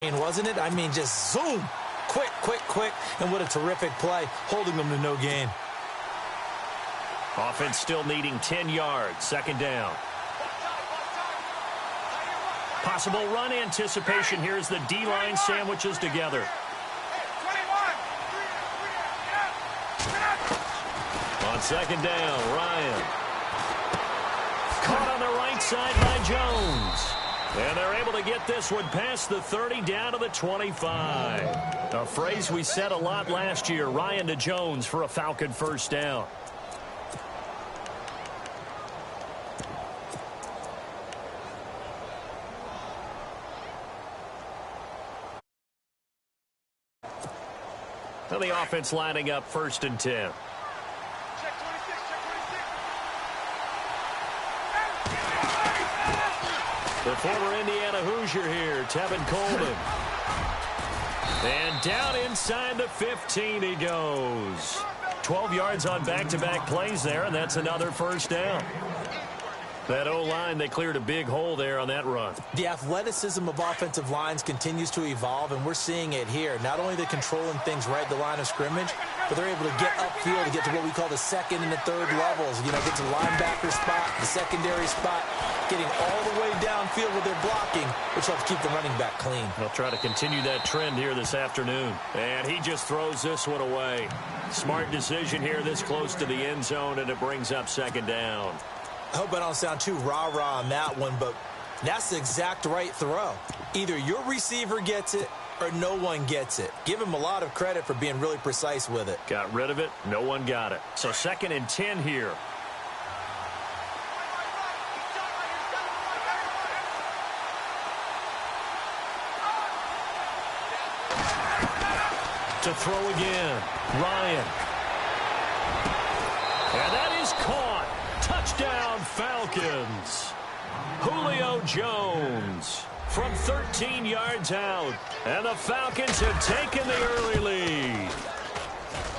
Wasn't it? I mean, just zoom. Quick, quick, quick. And what a terrific play, holding them to no gain. Offense still needing 10 yards. Second down. Possible run anticipation here as the D-line sandwiches together. On second down, Ryan. Caught on the right side by Jones. And they're able to get this one past the 30 down to the 25. A phrase we said a lot last year, Ryan to Jones for a Falcon first down. And the offense lining up 1st and 10. The former Indiana Hoosier here, Tevin Coleman. And down inside the 15 he goes. 12 yards on back-to-back plays there, and that's another first down. That O-line, they cleared a big hole there on that run. The athleticism of offensive lines continues to evolve, and we're seeing it here. Not only are they controlling things right at the line of scrimmage, but they're able to get upfield to get to what we call the second and the third levels. You know, get to the linebacker spot, the secondary spot, getting all the way downfield with their blocking, which helps keep the running back clean. They'll try to continue that trend here this afternoon. And he just throws this one away. Smart decision here this close to the end zone, and it brings up second down. I hope I don't sound too rah-rah on that one, but that's the exact right throw. Either your receiver gets it or no one gets it. Give him a lot of credit for being really precise with it. Got rid of it. No one got it. So 2nd and 10 here. To throw again. Ryan. And that is caught. Touchdown, Falcons. Julio Jones from 13 yards out. And the Falcons have taken the early lead.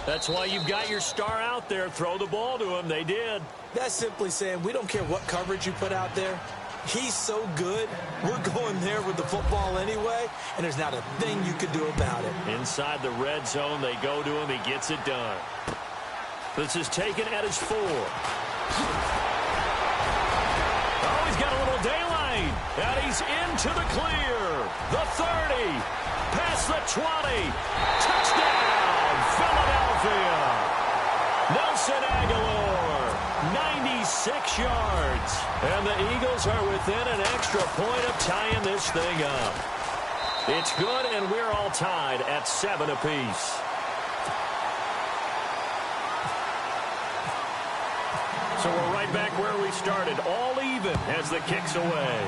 That's why you've got your star out there. Throw the ball to him. They did. That's simply saying we don't care what coverage you put out there. He's so good. We're going there with the football anyway, and there's not a thing you can do about it. Inside the red zone, they go to him. He gets it done. This is taken at his 4. Oh, he's got a little daylight. And he's into the clear. The 30. Past the 20. Touchdown, Philadelphia. Nelson Aguilar, 96 yards. And the Eagles are within an extra point of tying this thing up. It's good, and we're all tied at 7 apiece. So we're right back where we started, all even as the kick's away.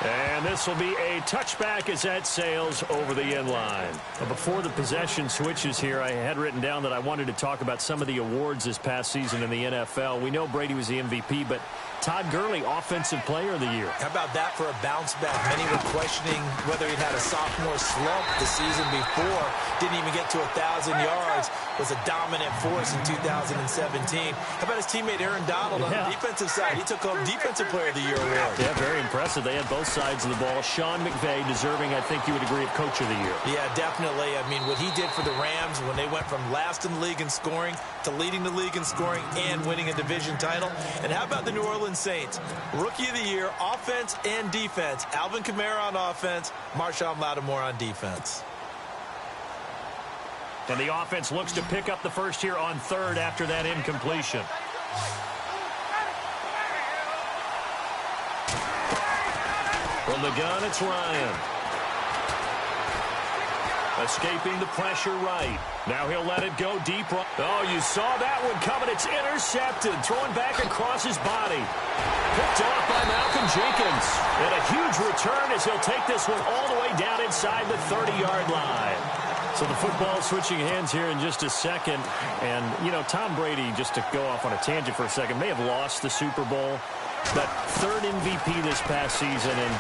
And this will be a touchback as that sails over the end line. But before the possession switches here, I had written down that I wanted to talk about some of the awards this past season in the NFL. We know Brady was the MVP, but Todd Gurley, Offensive Player of the Year. How about that for a bounce back? Many were questioning whether he'd had a sophomore slump the season before. Didn't even get to 1,000 yards. Was a dominant force in 2017. How about his teammate Aaron Donald on the defensive side? He took home Defensive Player of the Year award. Yeah, very impressive. They had both sides of the ball. Sean McVay deserving, I think you would agree, of Coach of the Year. Yeah, definitely. I mean, what he did for the Rams when they went from last in the league in scoring to leading the league in scoring and winning a division title. And how about the New Orleans Saints? Rookie of the Year, offense and defense. Alvin Kamara on offense, Marshawn Lattimore on defense. And the offense looks to pick up the first here on 3rd after that incompletion. From the gun, it's Ryan. Escaping the pressure right. Now he'll let it go deep. Oh, you saw that one coming. It's intercepted. Throwing back across his body. Picked off by Malcolm Jenkins. And a huge return as he'll take this one all the way down inside the 30-yard line. So the football switching hands here in just a second. And, you know, Tom Brady, just to go off on a tangent for a second, may have lost the Super Bowl. But 3rd MVP this past season, and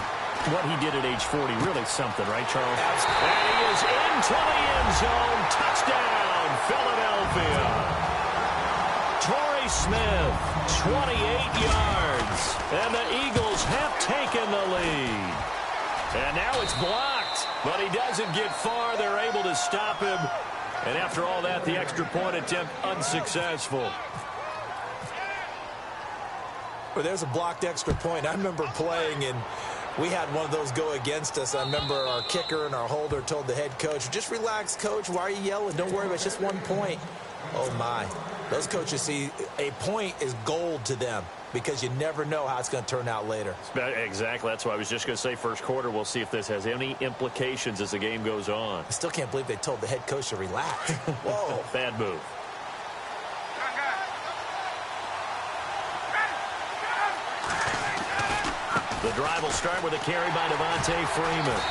what he did at age 40, really something, right, Charles? Absolutely. And he is into the end zone. Touchdown, Philadelphia. Torrey Smith, 28 yards. And the Eagles have taken the lead. And now it's blocked, but he doesn't get far. They're able to stop him. And after all that, the extra point attempt unsuccessful. Well, there's a blocked extra point. I remember playing, and we had one of those go against us. I remember our kicker and our holder told the head coach, just relax, coach. Why are you yelling? Don't worry about it. It's just 1 point. Oh, my. Those coaches see a point is gold to them because you never know how it's going to turn out later. Exactly. That's why I was just going to say first quarter. We'll see if this has any implications as the game goes on. I still can't believe they told the head coach to relax. Whoa. Bad move. The drive will start with a carry by Devontae Freeman.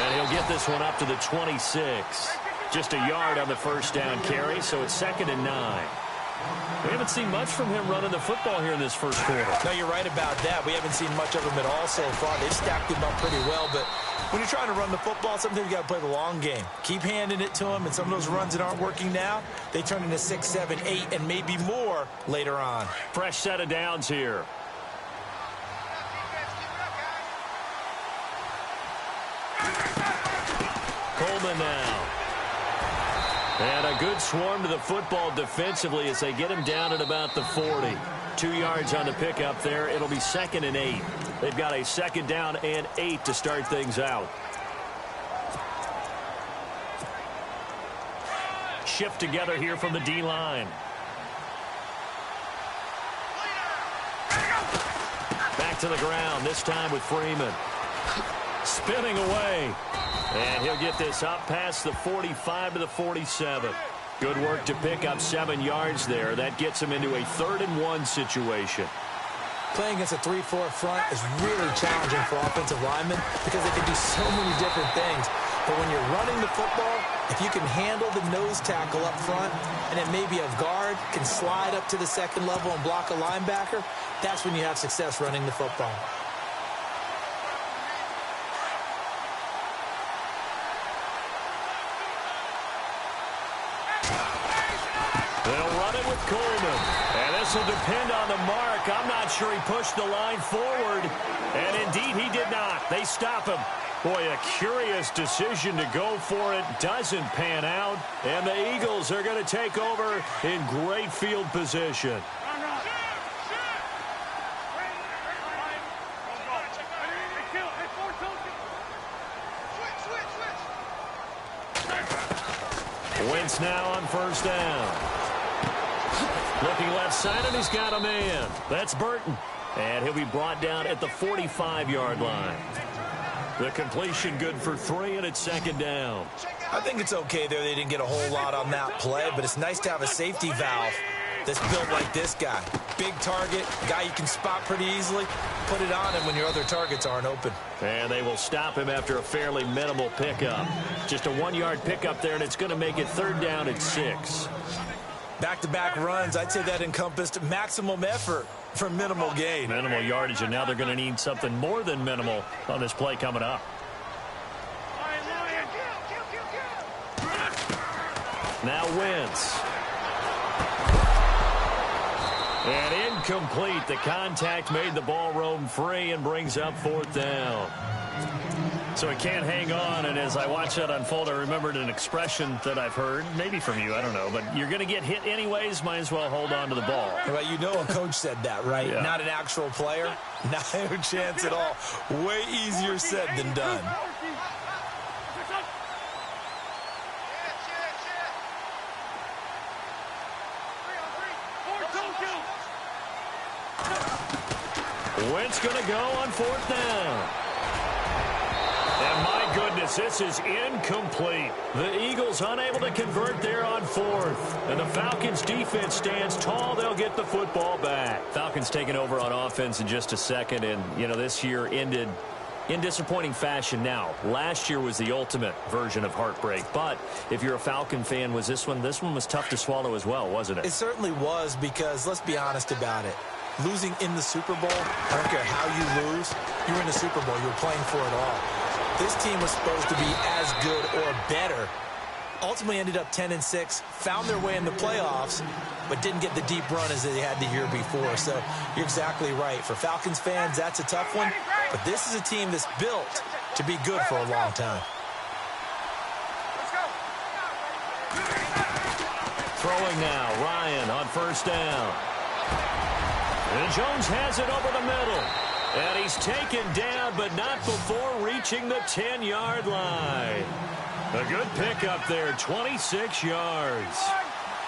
And he'll get this one up to the 26. Just a yard on the first down carry, so it's 2nd and 9. We haven't seen much from him running the football here in this first quarter. No, you're right about that. We haven't seen much of him at all so far. They've stacked him up pretty well, but when you're trying to run the football, sometimes you got to play the long game. Keep handing it to him, and some of those runs that aren't working now, they turn into 6, 7, 8, and maybe more later on. Fresh set of downs here. Coleman now. And a good swarm to the football defensively as they get him down at about the 40. 2 yards on the pickup there. It'll be 2nd and 8. They've got a 2nd down and 8 to start things out. Shift together here from the D-line. Back to the ground, this time with Freeman. Spinning away. And he'll get this up past the 45 to the 47. Good work to pick up 7 yards there. That gets him into a 3rd and 1 situation. Playing against a 3-4 front is really challenging for offensive linemen because they can do so many different things. But when you're running the football, if you can handle the nose tackle up front and then maybe a guard can slide up to the 2nd level and block a linebacker, that's when you have success running the football. They'll run it with Coleman. And this will depend on the mark. I'm not sure he pushed the line forward. And indeed, he did not. They stop him. Boy, a curious decision to go for it. Doesn't pan out. And the Eagles are going to take over in great field position. Wentz now on 1st down. Looking left side, and he's got a man. That's Burton. And he'll be brought down at the 45-yard line. The completion good for 3, and it's 2nd down. I think it's okay there. They didn't get a whole lot on that play, but it's nice to have a safety valve that's built like this guy. Big target, guy you can spot pretty easily. Put it on him when your other targets aren't open. And they will stop him after a fairly minimal pickup. Just a 1-yard pickup there, and it's going to make it 3rd down at 6. Back-to-back runs, I'd say that encompassed maximum effort for minimal gain. Minimal yardage, and now they're going to need something more than minimal on this play coming up. Now Wentz. And incomplete. The contact made the ball roam free and brings up 4th down. So he can't hang on, and as I watch that unfold, I remembered an expression that I've heard, maybe from you, I don't know, but you're going to get hit anyways, might as well hold on to the ball. Well, you know a coach said that, right? Yeah. Not an actual player. Not a chance at all. Way easier said than done. Wentz going to go on 4th down. And my goodness, this is incomplete. The Eagles unable to convert there on 4th. And the Falcons defense stands tall. They'll get the football back. Falcons taking over on offense in just a second. And, you know, this year ended in disappointing fashion now. Last year was the ultimate version of heartbreak. But if you're a Falcon fan, was this one was tough to swallow as well, wasn't it? It certainly was because, let's be honest about it. Losing in the Super Bowl, I don't care how you lose, you're in the Super Bowl. You're playing for it all. This team was supposed to be as good or better ultimately ended up 10-6, found their way in the playoffs, but didn't get the deep run as they had the year before. So you're exactly right. For Falcons fans, that's a tough one, but this is a team that's built to be good for a long time. Throwing now, Ryan on first down. And Jones has it over the middle. And he's taken down, but not before reaching the 10-yard line. A good pickup there, 26 yards.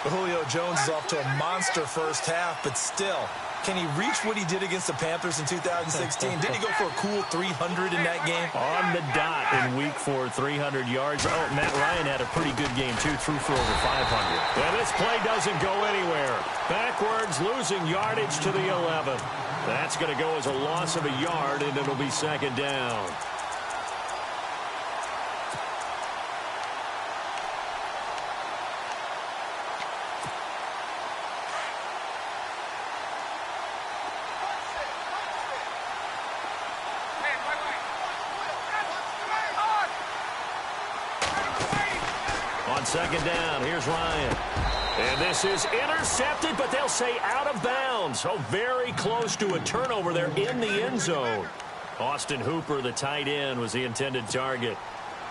Julio Jones is off to a monster first half, but still, can he reach what he did against the Panthers in 2016? Didn't he go for a cool 300 in that game? On the dot in week 4, 300 yards. Oh, Matt Ryan had a pretty good game, too, threw for over 500. And this play doesn't go anywhere. Backwards, losing yardage to the 11. That's going to go as a loss of a yard, and it'll be second down. On second down, here's Ryan. And this is intercepted, but they'll say out of bounds. So very close to a turnover there in the end zone. Austin Hooper, the tight end, was the intended target.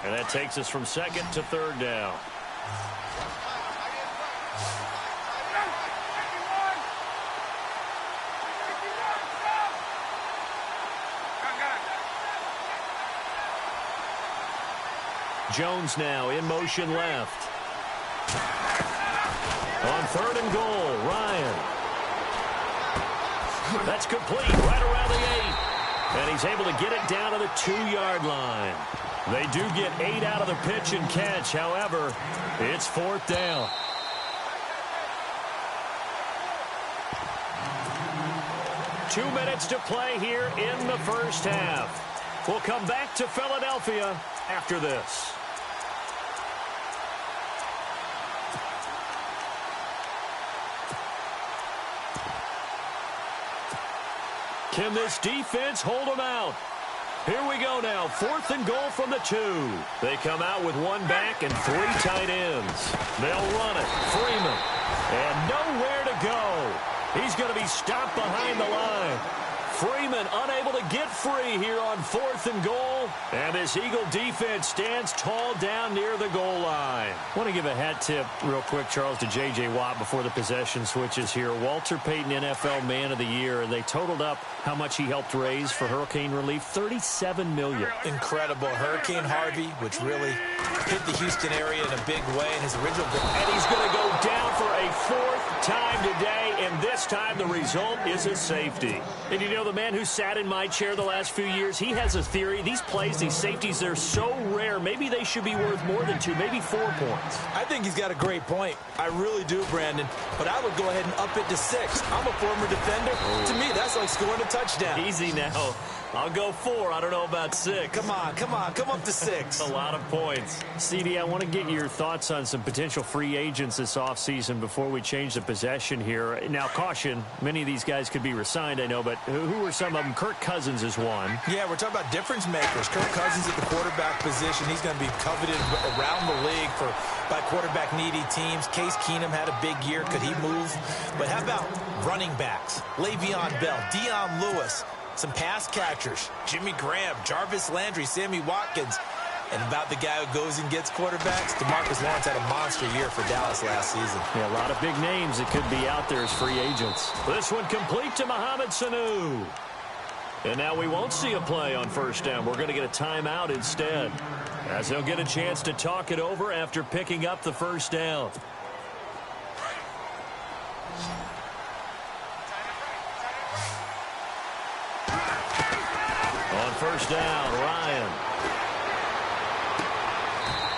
And that takes us from second to third down. Jones now in motion left. On third and goal, Ryan. That's complete right around the 8. And he's able to get it down to the 2-yard line. They do get 8 out of the pitch and catch. However, it's fourth down. Two minutes to play here in the first half. We'll come back to Philadelphia after this. Can this defense hold them out? Here we go now. Fourth and goal from the 2. They come out with one back and 3 tight ends. They'll run it. Freeman. And nowhere to go. He's going to be stopped behind the line. Freeman unable to get free here on fourth and goal. And this Eagle defense stands tall down near the goal line. I want to give a hat tip real quick, Charles, to J.J. Watt before the possession switches here. Walter Payton, NFL Man of the Year. They totaled up how much he helped raise for hurricane relief, $37 million. Incredible. Hurricane Harvey, which really hit the Houston area in a big way in his original. And he's going to go down for a 4th time today, and this time the result is a safety. And you know, the man who sat in my chair the last few years, he has a theory. These plays, these safeties, they're so rare. Maybe they should be worth more than 2, maybe 4 points. I think he's got a great point. I really do, Brandon. But I would go ahead and up it to 6. I'm a former defender. Oh. To me, that's like scoring a touchdown. Easy now. I'll go 4. I don't know about 6. Come on. Come up to 6. A lot of points. CD, I want to get your thoughts on some potential free agents this offseason before we change the possession here. Now, caution, many of these guys could be re-signed, I know, but who are some of them? Kirk Cousins is one. Yeah, we're talking about difference makers. Kirk Cousins at the quarterback position. He's going to be coveted around the league by quarterback-needy teams. Case Keenum had a big year. Could he move? But how about running backs? Le'Veon Bell, Dion Lewis, some pass catchers, Jimmy Graham, Jarvis Landry, Sammy Watkins. And about the guy who goes and gets quarterbacks, DeMarcus Lawrence had a monster year for Dallas last season. Yeah, a lot of big names that could be out there as free agents. This one complete to Mohamed Sanu. And now we won't see a play on first down. We're going to get a timeout instead, as they'll get a chance to talk it over after picking up the first down. On first down, Ryan.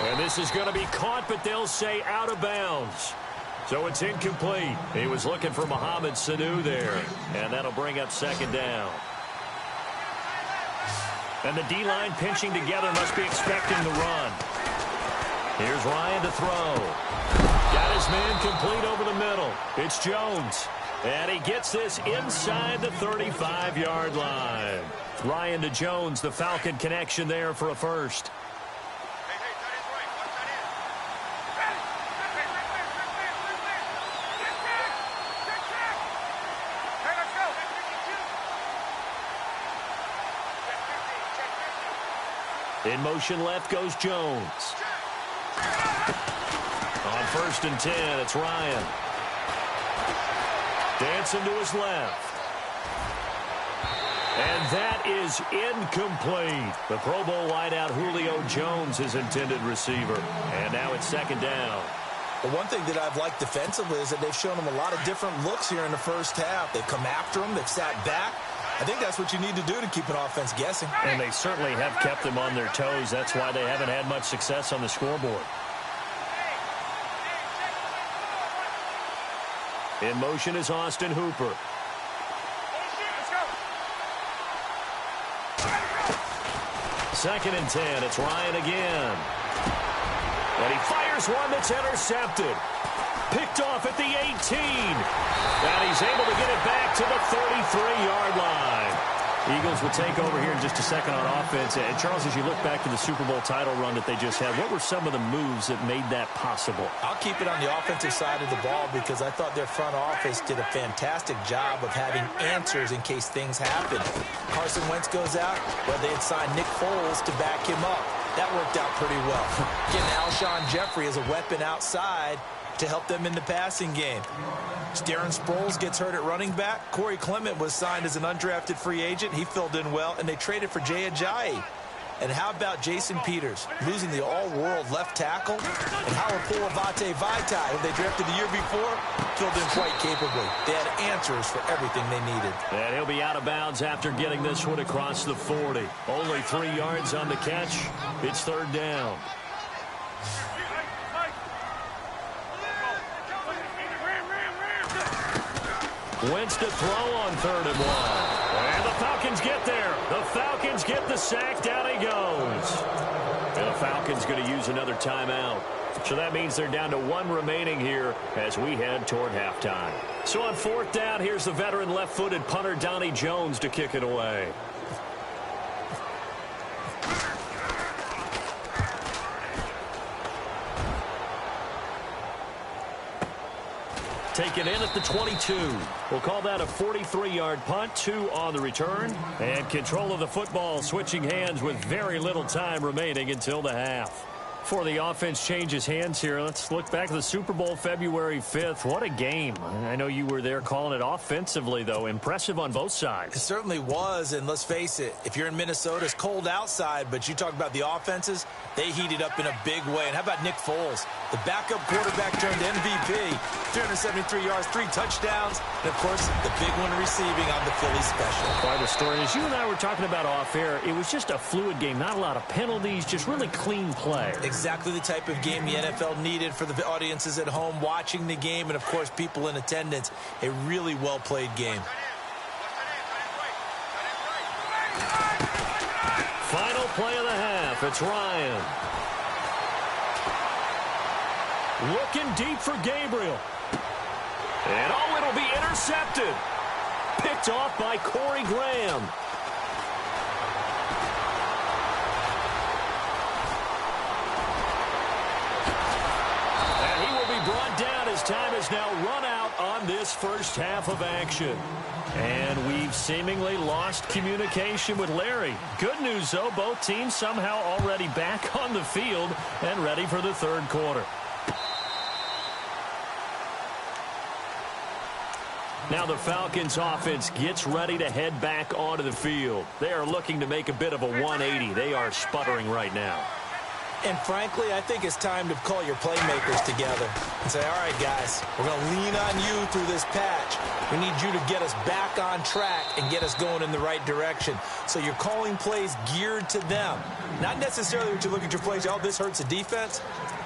And this is going to be caught, but they'll say out of bounds. So it's incomplete. He was looking for Mohamed Sanu there. And that'll bring up second down. And the D-line pinching together, must be expecting the run. Here's Ryan to throw. Got his man complete over the middle. It's Jones. And he gets this inside the 35-yard line. Ryan to Jones, the Falcon connection there for a first. In motion left goes Jones. On 1st and 10, it's Ryan. Dancing to his left. And that is incomplete. The Pro Bowl wideout Julio Jones, his intended receiver. And now it's 2nd down. Well, one thing that I've liked defensively is that they've shown them a lot of different looks here in the first half. They've come after them. They've sat back. I think that's what you need to do to keep an offense guessing. And they certainly have kept them on their toes. That's why they haven't had much success on the scoreboard. In motion is Austin Hooper. Second and 10, it's Ryan again. And he fires one that's intercepted. Picked off at the 18. And he's able to get it back to the 33-yard line. Eagles will take over here in just a second on offense. And, Charles, as you look back to the Super Bowl title run that they just had, what were some of the moves that made that possible? I'll keep it on the offensive side of the ball because I thought their front office did a fantastic job of having answers in case things happen. Carson Wentz goes out, well, they had signed Nick Foles to back him up. That worked out pretty well. Getting Alshon Jeffrey as a weapon outside to help them in the passing game. Darren Sproles gets hurt at running back. Corey Clement was signed as an undrafted free agent. He filled in well, and they traded for Jay Ajayi. And how about Jason Peters, losing the all-world left tackle? And how Vate Vaitai, who they drafted the year before, filled in quite capably. They had answers for everything they needed. And he'll be out of bounds after getting this one across the 40. Only 3 yards on the catch. It's 3rd down. Wentz to throw on 3rd and 1. And the Falcons get there. The Falcons get the sack. Down he goes. And the Falcons going to use another timeout. So that means they're down to 1 remaining here as we head toward halftime. So on 4th down, here's the veteran left-footed punter Donnie Jones to kick it away. Taken in at the 22. We'll call that a 43-yard punt, 2 on the return. And control of the football switching hands with very little time remaining until the half. Before the offense changes hands here, let's look back at the Super Bowl February 5th. What a game. I know you were there calling it offensively, though. Impressive on both sides. It certainly was, and let's face it, if you're in Minnesota, it's cold outside, but you talk about the offenses, they heated up in a big way. And how about Nick Foles? The backup quarterback turned MVP, 373 yards, 3 touchdowns, and, of course, the big one receiving on the Philly special. Quite a story. As you and I were talking about off air, it was just a fluid game, not a lot of penalties, just really clean play. Exactly the type of game the NFL needed for the audiences at home watching the game and, of course, people in attendance. A really well-played game. Final play of the half. It's Ryan. Looking deep for Gabriel. And, oh, it'll be intercepted. Picked off by Corey Graham. Brought down as time has now run out on this first half of action. And we've seemingly lost communication with Larry. Good news, though, both teams somehow already back on the field and ready for the 3rd quarter. Now the Falcons offense gets ready to head back onto the field. They are looking to make a bit of a 180. They are sputtering right now. And frankly, I think it's time to call your playmakers together and say, all right, guys, we're going to lean on you through this patch. We need you to get us back on track and get us going in the right direction. So you're calling plays geared to them. Not necessarily what you look at your plays, oh, this hurts the defense.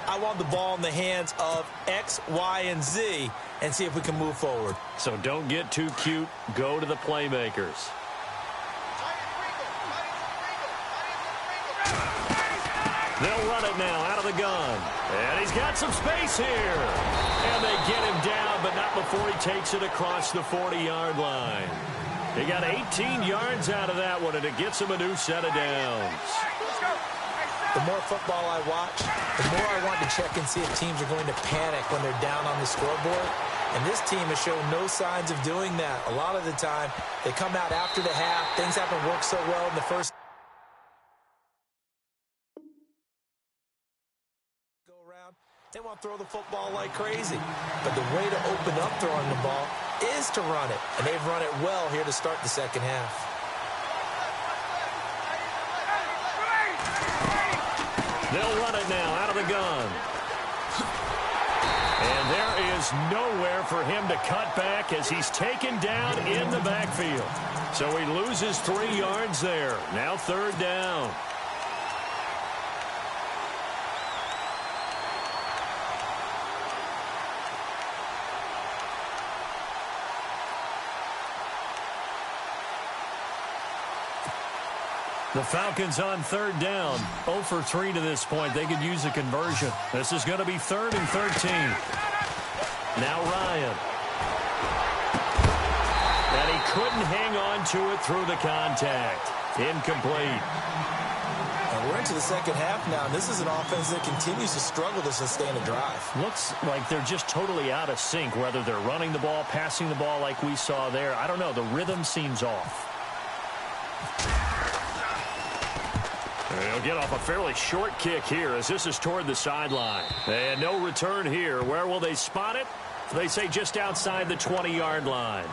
I want the ball in the hands of X, Y, and Z and see if we can move forward. So don't get too cute. Go to the playmakers. They'll run it now out of the gun. And he's got some space here. And they get him down, but not before he takes it across the 40-yard line. He got 18 yards out of that one, and it gets him a new set of downs. The more football I watch, the more I want to check and see if teams are going to panic when they're down on the scoreboard. And this team has shown no signs of doing that. A lot of the time, they come out after the half. Things haven't worked so well in the first They want to throw the football like crazy. But the way to open up throwing the ball is to run it. And they've run it well here to start the second half. They'll run it now out of the gun. And there is nowhere for him to cut back as he's taken down in the backfield. So he loses 3 yards there. Now third down. The Falcons on third down. 0 for 3 to this point. They could use a conversion. This is going to be 3rd and 13. Now Ryan. And he couldn't hang on to it through the contact. Incomplete. And we're into the second half now, and this is an offense that continues to struggle to sustain a drive. Looks like they're just totally out of sync, whether they're running the ball, passing the ball like we saw there. I don't know. The rhythm seems off. They'll get off a fairly short kick here as this is toward the sideline. And no return here. Where will they spot it? They say just outside the 20-yard line.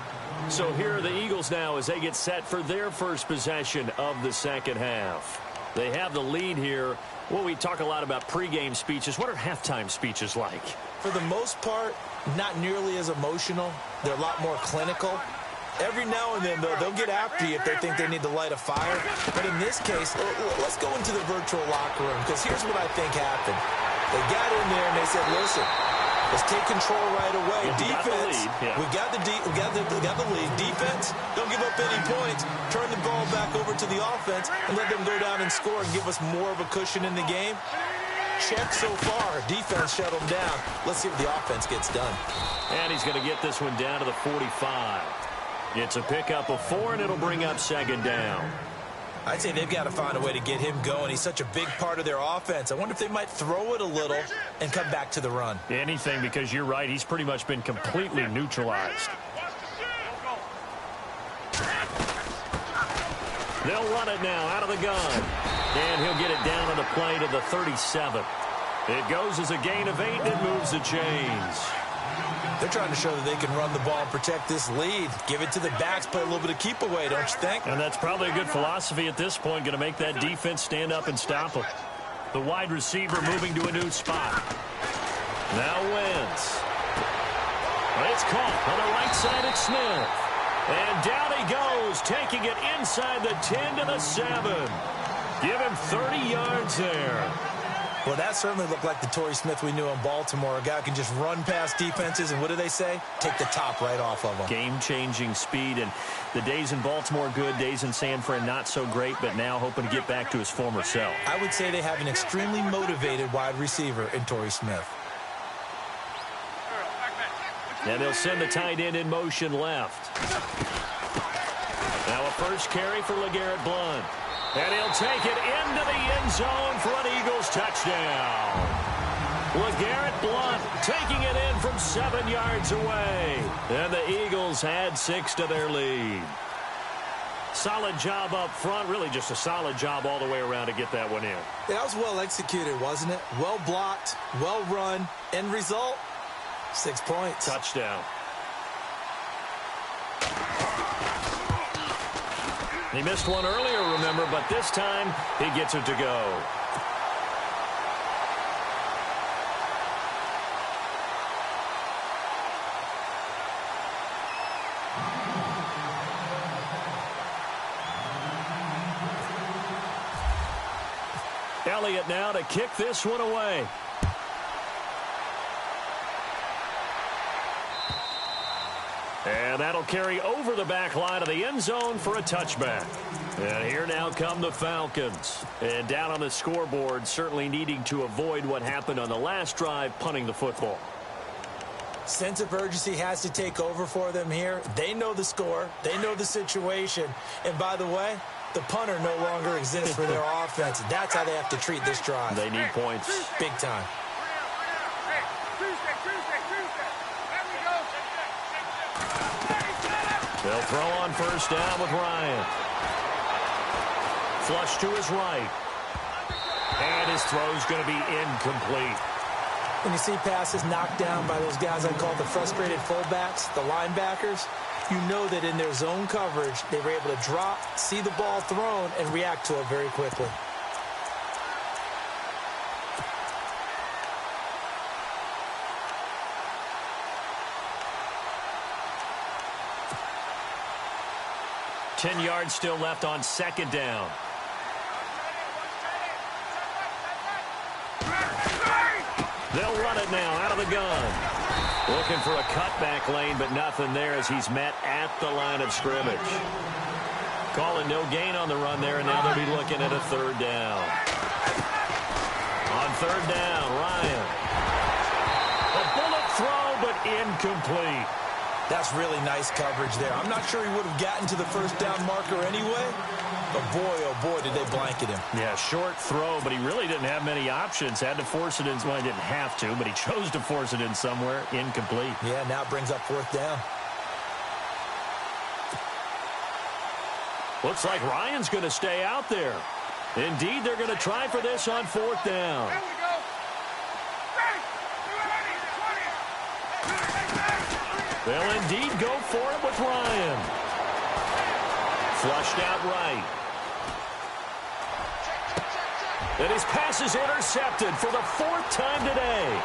So here are the Eagles now as they get set for their first possession of the second half. They have the lead here. Well, we talk a lot about pregame speeches. What are halftime speeches like? For the most part, not nearly as emotional. They're a lot more clinical. Every now and then, though, they'll get after you if they think they need to light a fire. But in this case, let's go into the virtual locker room, because here's what I think happened. They got in there and they said, listen, let's take control right away. Defense, we got the lead. Defense, don't give up any points. Turn the ball back over to the offense and let them go down and score and give us more of a cushion in the game. Check so far. Defense shut them down. Let's see what the offense gets done. And he's going to get this one down to the 45. It's a pickup of 4, and it'll bring up second down. I'd say they've got to find a way to get him going. He's such a big part of their offense. I wonder if they might throw it a little and come back to the run. Anything, because you're right. He's pretty much been completely neutralized. They'll run it now out of the gun. And he'll get it down on the play to the 37. It goes as a gain of 8, and it moves the chains. They're trying to show that they can run the ball and protect this lead. Give it to the backs, play a little bit of keep away, don't you think? And that's probably a good philosophy at this point, going to make that defense stand up and stop them. The wide receiver moving to a new spot. Now Wentz. It's caught on the right side at Smith. And down he goes, taking it inside the 10 to the 7. Give him 30 yards there. Well, that certainly looked like the Torrey Smith we knew in Baltimore. A guy who can just run past defenses, and what do they say? Take the top right off of them. Game-changing speed, and the days in Baltimore good, days in San Fran not so great, but now hoping to get back to his former self. I would say they have an extremely motivated wide receiver in Torrey Smith. And they'll send the tight end in motion left. Now a first carry for LeGarrette Blount. And he'll take it into the end zone for an Eagles touchdown. LeGarrette Blount taking it in from 7 yards away. And the Eagles add 6 to their lead. Solid job up front. Really just a solid job all the way around to get that one in. Yeah, that was well executed, wasn't it? Well blocked, well run. End result, 6 points. Touchdown. He missed one earlier, remember, but this time he gets it to go. Elliott now to kick this one away. And that'll carry over the back line of the end zone for a touchback. And here now come the Falcons. And down on the scoreboard, certainly needing to avoid what happened on the last drive, punting the football. Sense of urgency has to take over for them here. They know the score. They know the situation. And by the way, the punter no longer exists for their offense. That's how they have to treat this drive. They need points. Big time. They'll throw on first down with Ryan. Flush to his right. And his throw's going to be incomplete. When you see passes knocked down by those guys I call the frustrated fullbacks, the linebackers, you know that in their zone coverage, they were able to drop, see the ball thrown, and react to it very quickly. Ten yards still left on second down. They'll run it now out of the gun. Looking for a cutback lane, but nothing there as he's met at the line of scrimmage. Calling no gain on the run there, and now they'll be looking at a third down. On third down, Ryan. A bullet throw, but incomplete. That's really nice coverage there. I'm not sure he would have gotten to the first down marker anyway, but boy, oh boy, did they blanket him. Yeah, short throw, but he really didn't have many options. Had to force it in. Well, he didn't have to, but he chose to force it in somewhere. Incomplete. Yeah, now it brings up fourth down. Looks like Ryan's going to stay out there. Indeed, they're going to try for this on fourth down. They'll indeed go for it with Ryan. Flushed out right. And his pass is intercepted for the fourth time today.